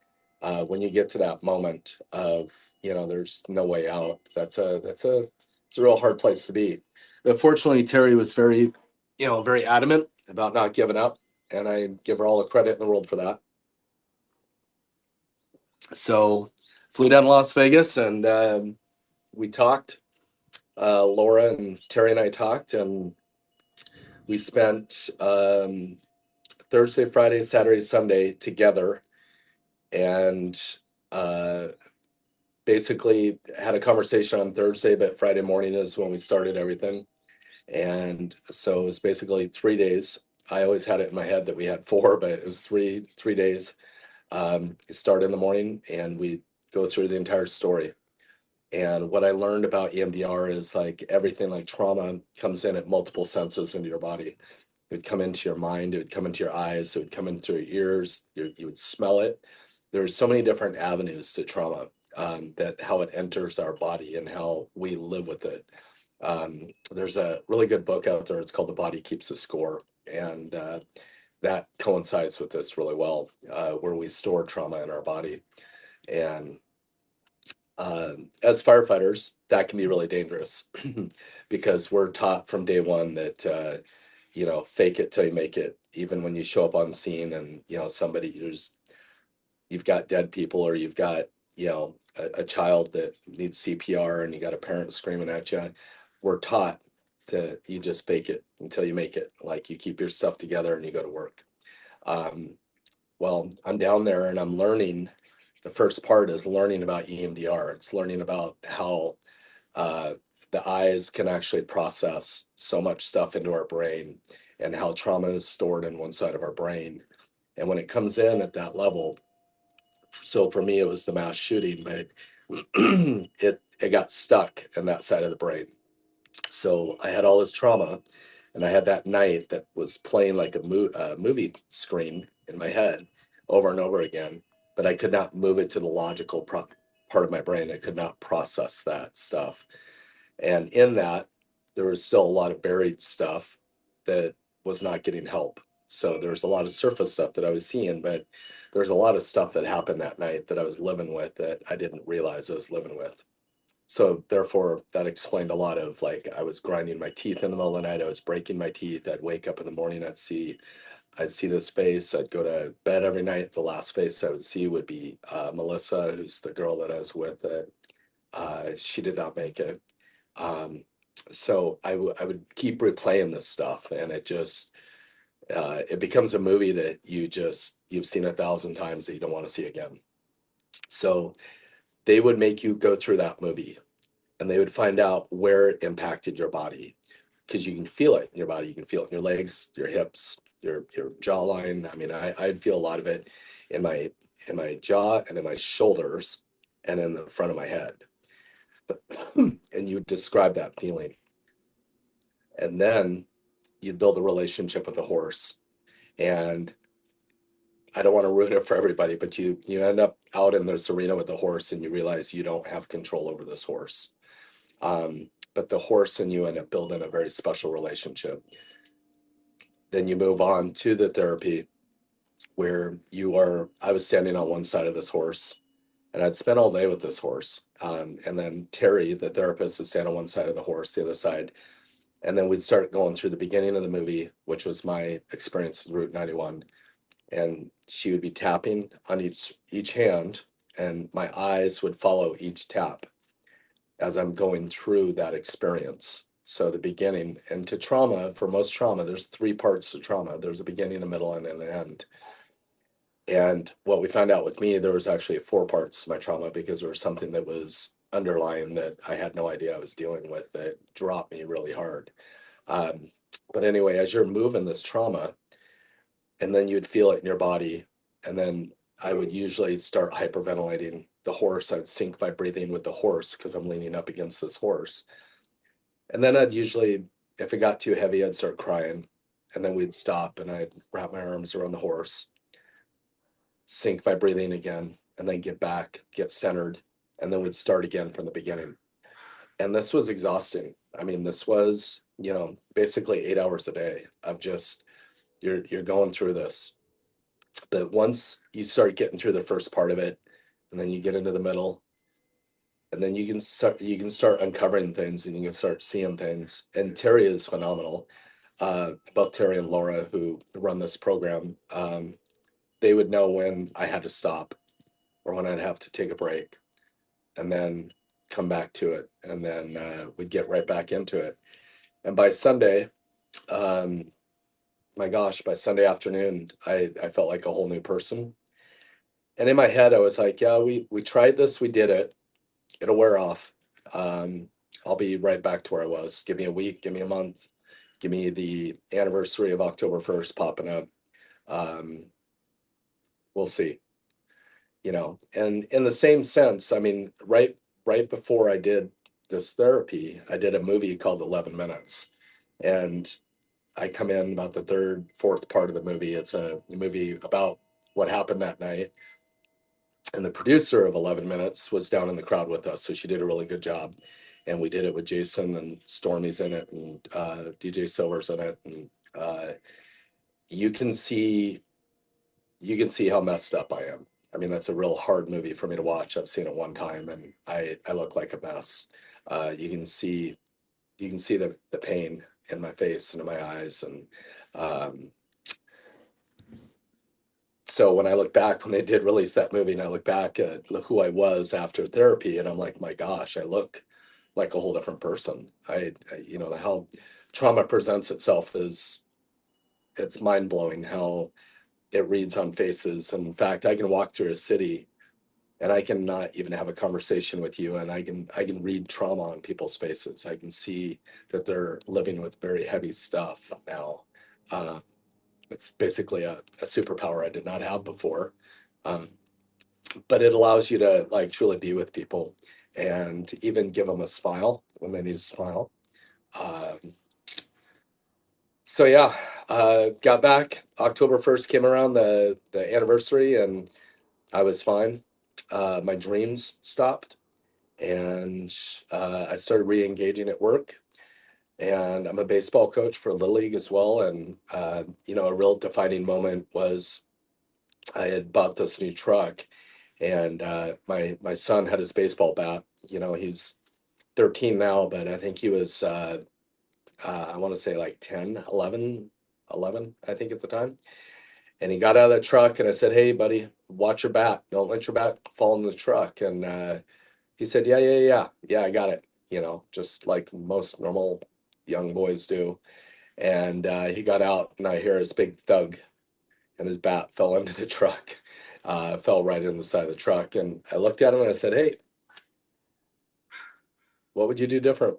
when you get to that moment of there's no way out. It's a real hard place to be. But fortunately, Terry was very adamant about not giving up, and I give her all the credit in the world for that. So flew down to Las Vegas, and we talked. Laura and Terry and I talked, and we spent Thursday, Friday, Saturday, Sunday together. And Basically had a conversation on Thursday, but Friday morning is when we started everything. And so it was basically 3 days. I always had it in my head that we had four, but it was three days. It started in the morning and we go through the entire story. And what I learned about EMDR is like everything like trauma comes in at multiple senses into your body. It would come into your mind, it would come into your eyes, it would come into your ears, you would smell it. There's so many different avenues to trauma, that how it enters our body and how we live with it. There's a really good book out there. It's called The Body Keeps the Score. And that coincides with this really well, where we store trauma in our body. And as firefighters, that can be really dangerous because we're taught from day one that, fake it till you make it. Even when you show up on scene and, you've got dead people, or you've got, a child that needs CPR and you got a parent screaming at you, we're taught to, you just fake it until you make it. Like you keep your stuff together and you go to work. Well, I'm down there and I'm learning. The first part is learning about EMDR. It's learning about how uh, the eyes can actually process so much stuff into our brain and how trauma is stored in one side of our brain. And when it comes in at that level, so for me, it was the mass shooting, but it got stuck in that side of the brain. So I had all this trauma, and I had that night that was playing like a movie screen in my head over and over again, but I could not move it to the logical part of my brain. I could not process that stuff. And in that, there was still a lot of buried stuff that was not getting help. So there's a lot of surface stuff that I was seeing, but there's a lot of stuff that happened that night that I was living with that I didn't realize I was living with. So therefore, that explained a lot of like I was grinding my teeth in the middle of the night. I was breaking my teeth. I'd wake up in the morning. I'd see this face. I'd go to bed every night. The last face I would see would be Melissa, who's the girl that I was with. She did not make it. Um, so I would keep replaying this stuff, and it becomes a movie that you've seen 1,000 times that you don't want to see again. So they would make you go through that movie, and they would find out where it impacted your body, because you can feel it in your body. You can feel it in your legs, your hips, your jawline. I mean, I'd feel a lot of it in my jaw and in my shoulders and in the front of my head. And you would describe that feeling. And then you'd build a relationship with the horse. And I don't want to ruin it for everybody, but you end up out in this arena with the horse and you realize you don't have control over this horse. But the horse and you end up building a very special relationship. Then you move on to the therapy where I was standing on one side of this horse and I'd spent all day with this horse. And then Terry, the therapist, would stand on one side of the horse, the other side. And then we'd start going through the beginning of the movie, which was my experience with Route 91. And she would be tapping on each hand, and my eyes would follow each tap as I'm going through that experience. So the beginning, and to trauma, for most trauma, there's three parts to trauma. There's a beginning, a middle, and an end. And what we found out with me, there was actually four parts to my trauma because there was something that was underlying that I had no idea I was dealing with that dropped me really hard. Um, but anyway, as you're moving this trauma, and then you'd feel it in your body, and then I would usually start hyperventilating the horse. I'd sync my breathing with the horse because I'm leaning up against this horse. And then I'd usually, if it got too heavy, I'd start crying. And then we'd stop and I'd wrap my arms around the horse, sync my breathing again, and then get back, get centered, and then we'd start again from the beginning. And this was exhausting. I mean, this was, basically 8 hours a day of just you're going through this. But once you start getting through the first part of it, and then you get into the middle, and then you can start uncovering things, and you can start seeing things. And Terry is phenomenal. Both Terry and Laura, who run this program, they would know when I had to stop or when I'd have to take a break, and then come back to it, and then we'd get right back into it. And by Sunday, um, my gosh, by Sunday afternoon, I felt like a whole new person. And in my head, I was like, yeah, we tried this, we did it. It'll wear off. I'll be right back to where I was. Give me a week, give me a month, give me the anniversary of October 1st popping up. We'll see. And in the same sense, I mean, right before I did this therapy, I did a movie called 11 Minutes. And I come in about the third, fourth part of the movie. It's a movie about what happened that night. And the producer of 11 Minutes was down in the crowd with us. So she did a really good job. And we did it with Jason, and Stormy's in it, and DJ Silver's in it. And you can see how messed up I am. I mean, that's a real hard movie for me to watch. I've seen it one time, and I look like a mess. You can see the pain in my face and in my eyes. And so when I look back, when they did release that movie, and I look back at who I was after therapy, and I'm like, my gosh, I look like a whole different person. How trauma presents itself is, it's mind blowing how it reads on faces. And in fact, I can walk through a city and I can not even have a conversation with you, and I can read trauma on people's faces. I can see that they're living with very heavy stuff now. Uh, it's basically a superpower I did not have before. Um, but it allows you to like truly be with people and even give them a smile when they need a smile. Um, so yeah, got back. October 1st came around, the anniversary, and I was fine. My dreams stopped, and I started re-engaging at work. And I'm a baseball coach for Little League as well. And a real defining moment was I had bought this new truck, and my son had his baseball bat. He's 13 now, but I think he was I want to say like 10, 11, I think at the time. And he got out of the truck, and I said, "Hey, buddy, watch your bat. Don't let your bat fall in the truck." And he said, yeah, I got it. Just like most normal young boys do. And he got out, and I hear his big thug, and his bat fell into the truck, fell right in the side of the truck. And I looked at him and I said, "Hey, what would you do different?"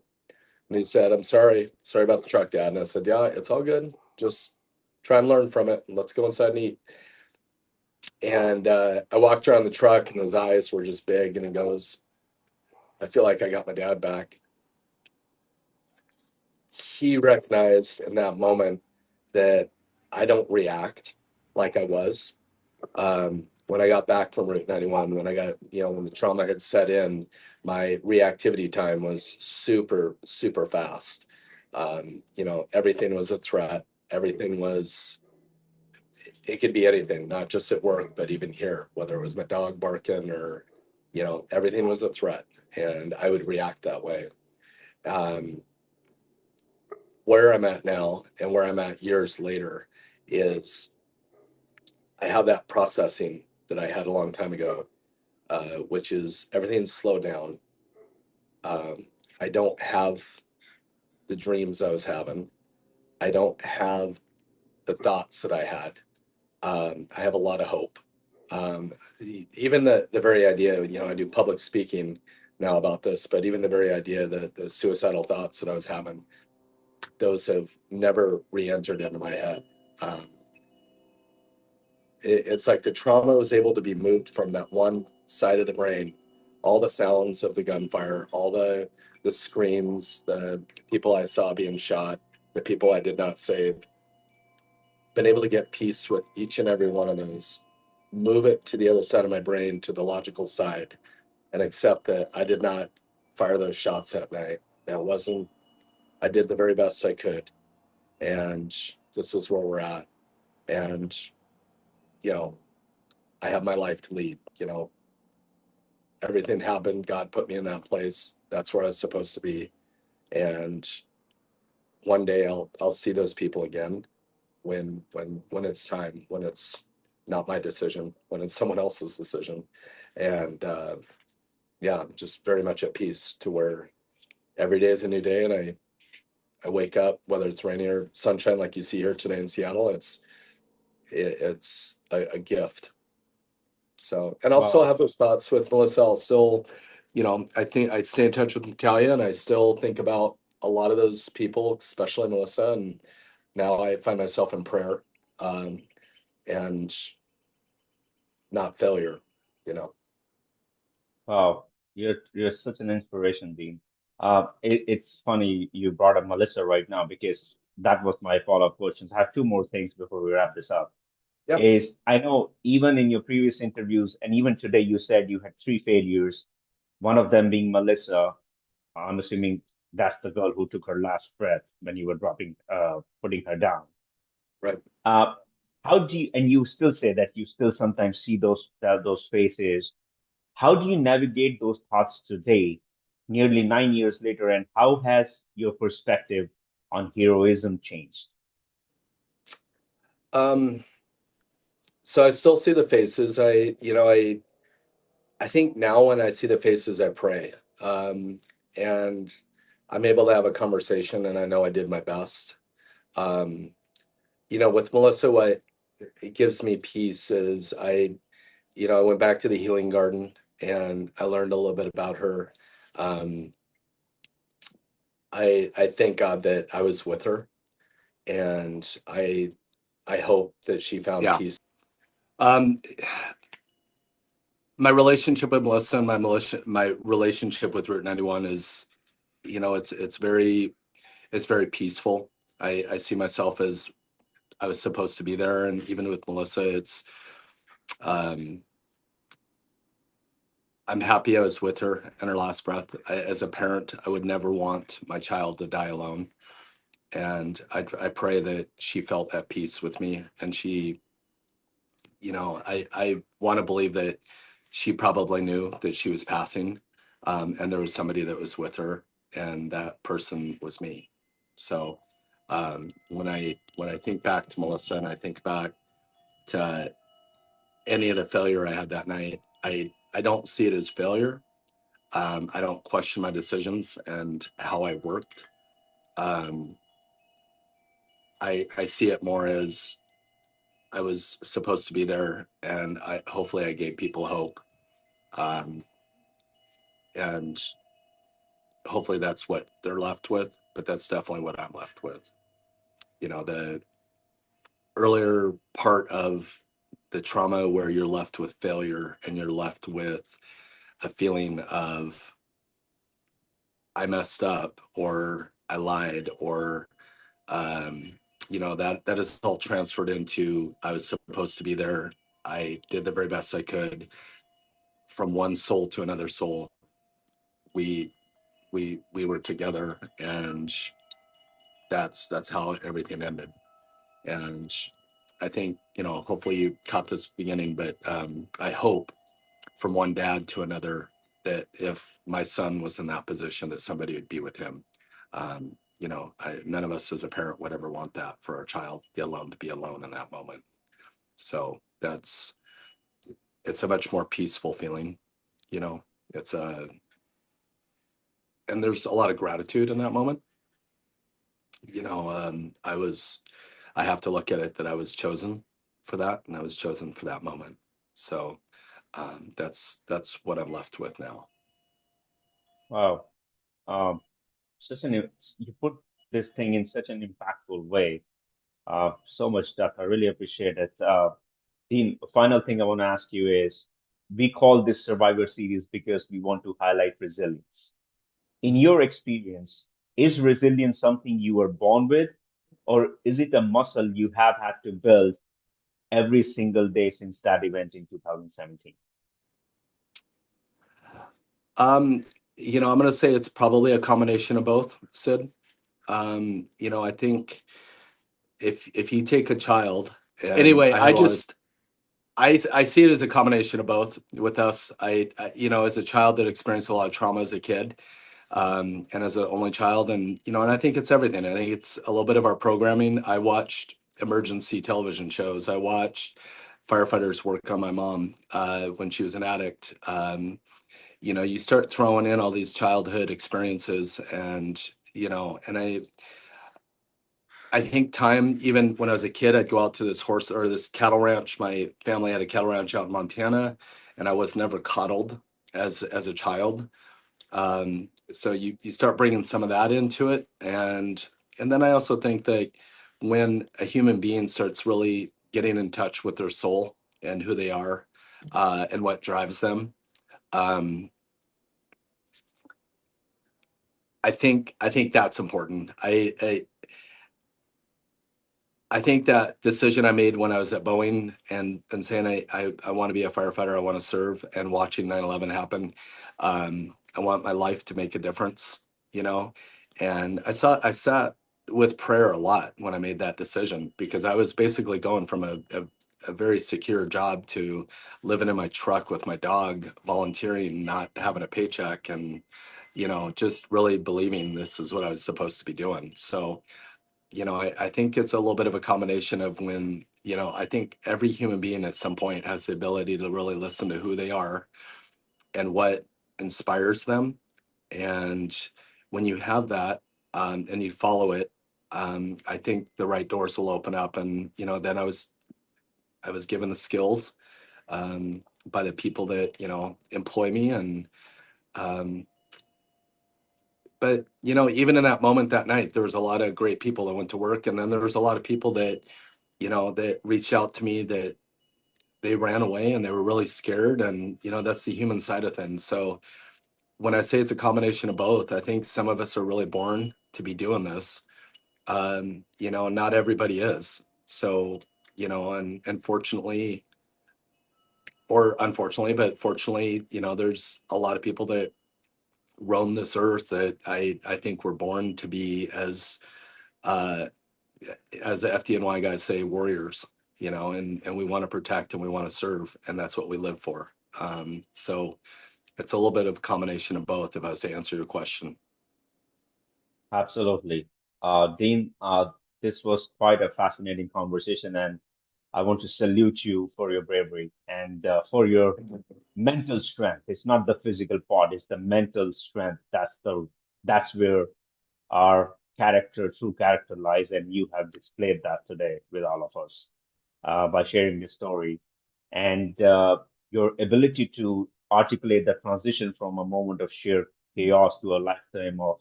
And he said, "I'm sorry about the truck, Dad." And I said, "Yeah, it's all good. Just try and learn from it. Let's go inside and eat." And I walked around the truck, and his eyes were just big, and he goes, "I feel like I got my dad back." He recognized in that moment that I don't react like I was. When I got back from Route 91, when I got, when the trauma had set in, my reactivity time was super, super fast. Everything was a threat. Everything was, it could be anything, not just at work, but even here, whether it was my dog barking or, everything was a threat. And I would react that way. Um, where I'm at now and where I'm at years later is I have that processing that I had a long time ago, which is everything's slowed down. I don't have the dreams I was having. I don't have the thoughts that I had. I have a lot of hope. Even the very idea, I do public speaking now about this, but even the very idea that the suicidal thoughts that I was having, those have never re-entered into my head. Um, it's like the trauma was able to be moved from that one side of the brain. All the sounds of the gunfire, all the screams, the people I saw being shot, the people I did not save, been able to get peace with each and every one of those, move it to the other side of my brain, to the logical side, and accept that I did not fire those shots that night. That wasn't, I did the very best I could. And this is where we're at. And, you know, I have my life to lead. Everything happened. God put me in that place. That's where I was supposed to be. And one day I'll see those people again when it's time, when it's not my decision, when it's someone else's decision. And yeah, I'm just very much at peace to where every day is a new day, and I wake up, whether it's rainy or sunshine like you see here today in Seattle, it's a gift. So, and I'll still Wow. have those thoughts with Melissa. I'll still, I think I stay in touch with Natalia, and I still think about a lot of those people, especially Melissa. And now I find myself in prayer, um, and not failure, you know. Wow. You're such an inspiration, Dean. It's funny you brought up Melissa right now because that was my follow-up questions. I have two more things before we wrap this up. Yeah, Is I know even in your previous interviews and even today you said you had three failures, one of them being Melissa. I'm assuming that's the girl who took her last breath when you were putting her down. right. Uh, how do you, and you still say that you still sometimes see those faces. How do you navigate those thoughts today, nearly 9 years later, and how has your perspective on heroism changed? Um, so I still see the faces. I think now when I see the faces, I pray. And I'm able to have a conversation, and I know I did my best. Um, with Melissa, what it gives me peace is I went back to the healing garden and I learned a little bit about her. Um, I thank God that I was with her, and I hope that she found peace. Um, my relationship with Melissa and my relationship with Route 91 is, it's very peaceful. I see myself as I was supposed to be there, and even with Melissa, um, I'm happy I was with her in her last breath. As a parent, I would never want my child to die alone, and I pray that she felt that peace with me, and I want to believe that she probably knew that she was passing, and there was somebody that was with her, and that person was me. So when I think back to Melissa and I think back to any of the failure I had that night, I don't see it as failure. I don't question my decisions and how I worked. Um, I see it more as I was supposed to be there, and hopefully I gave people hope. Um, and hopefully that's what they're left with, but that's definitely what I'm left with. The earlier part of the trauma where you're left with failure and you're left with a feeling of I messed up or I lied or that is all transferred into I was supposed to be there. I did the very best I could. From one soul to another soul, we we were together, and that's how everything ended. And I think, hopefully you caught this beginning, but I hope from one dad to another that if my son was in that position, that somebody would be with him. None of us as a parent would ever want that for our child, let alone to be alone in that moment. So it's a much more peaceful feeling, you know, it's a, and there's a lot of gratitude in that moment. I have to look at it that I was chosen for that, and I was chosen for that moment. So that's what I'm left with now. Wow. Um, such an you put this thing in such an impactful way. So much depth. I really appreciate it. Dean, final thing I want to ask you is we call this Survivor series because we want to highlight resilience. In Mhm. your experience, is resilience something you were born with, or is it a muscle you have had to build every single day since that event in 2017? Um, I'm going to say it's probably a combination of both, Sid. I think if you take a child, anyway, I see it as a combination of both with us. As a child that experienced a lot of trauma as a kid, and as an only child, and I think it's everything. I think it's a little bit of our programming. I watched emergency television shows. I watched firefighters work on my mom when she was an addict. You start throwing in all these childhood experiences, and I think time, even when I was a kid, I'd go out to this horse or this cattle ranch. My family had a cattle ranch out in Montana, and I was never coddled as a child. So you start bringing some of that into it, and then I also think that when a human being starts really getting in touch with their soul and who they are, and what drives them, um, I think that's important. I think that decision I made when I was at Boeing and saying I want to be a firefighter, I want to serve, and watching 9/11 happen, I want my life to make a difference, you know. And I sat with prayer a lot when I made that decision because I was basically going from a very secure job to living in my truck with my dog, volunteering, not having a paycheck, and just really believing this is what I was supposed to be doing. So I think it's a little bit of a combination of when, I think every human being at some point has the ability to really listen to who they are and what inspires them. And when you have that, and you follow it, I think the right doors will open up. And, then I was given the skills, by the people that, employ me. And, um, but, even in that moment that night, there was a lot of great people that went to work. And then there was a lot of people that that reached out to me that they ran away and they were really scared. And, that's the human side of things. So when I say it's a combination of both, I think some of us are really born to be doing this. Not everybody is. So, and fortunately, or unfortunately, but fortunately, there's a lot of people that roam this earth that I think we're born to be uh, as the FDNY guys say, warriors, and we want to protect and we want to serve, and that's what we live for. So it's a little bit of a combination of both, if I was to answer your question. Absolutely. Dean, this was quite a fascinating conversation, and I want to salute you for your bravery and for your mental strength. It's not the physical part, it's the mental strength. That's where our true character lies, and you have displayed that today with all of us by sharing your story and your ability to articulate the transition from a moment of sheer chaos to a lifetime of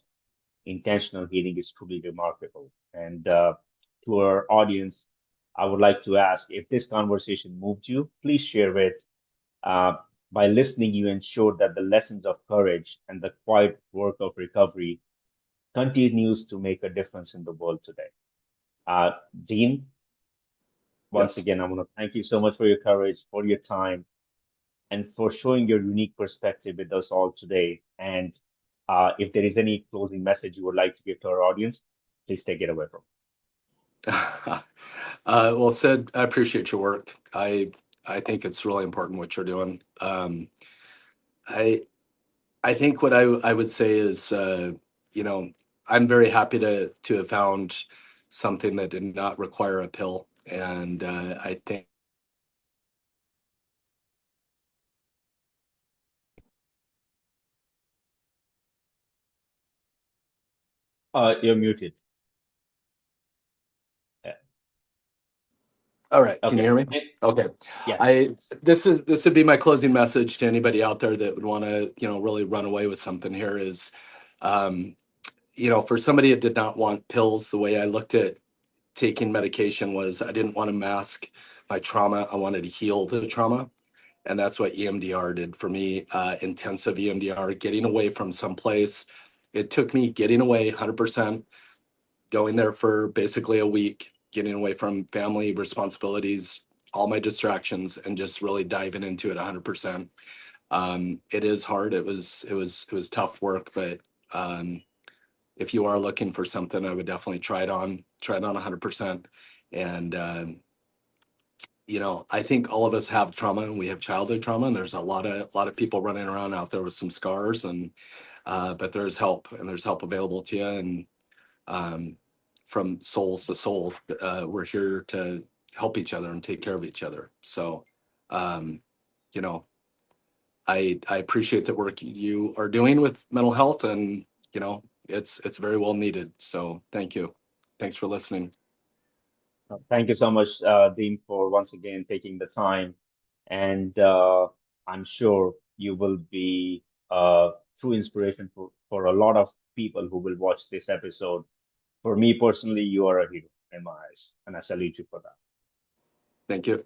intentional healing is truly remarkable. And to our audience, I would like to ask if this conversation moved you, please share it. Uh, by listening, you ensure that the lessons of courage and the quiet work of recovery continues to make a difference in the world today. Dean, once Yes. again, I want to thank you so much for your courage, for your time, and for showing your unique perspective with us all today. And if there is any closing message you would like to give to our audience, please take it away from. Well, Sid, I appreciate your work. I think it's really important what you're doing. I I think what I would say is, you know, I'm very happy to have found something that did not require a pill, and I think You're muted. Yeah. all right. Can you Okay. hear me? Okay. Yes. I this would be my closing message to anybody out there that would want to, really run away with something here is, um, for somebody that did not want pills, the way I looked at taking medication was I didn't want to mask my trauma. I wanted to heal the trauma. And that's what EMDR did for me. Intensive EMDR, getting away from someplace. It took me getting away 100%, going there for basically a week, getting away from family responsibilities, all my distractions, and just really diving into it 100%. It is hard. It was tough work, but if you are looking for something, I would definitely try it on 100%. And I think all of us have trauma, and we have childhood trauma, and there's a lot of people running around out there with some scars, and but there's help, and there's help available to you. And um, from souls to soul, we're here to help each other and take care of each other. So, um, you know, I appreciate the work you are doing with mental health, and it's very well needed. So thank you. Thanks for listening. Thank you so much, Dean, for once again taking the time. And I'm sure you will be true inspiration for a lot of people who will watch this episode. For me personally, you are a hero in my eyes, and I salute you for that. Thank you.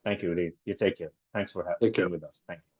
Thank you, Dean. You take care. Thanks for Take being care. with us. Thank you.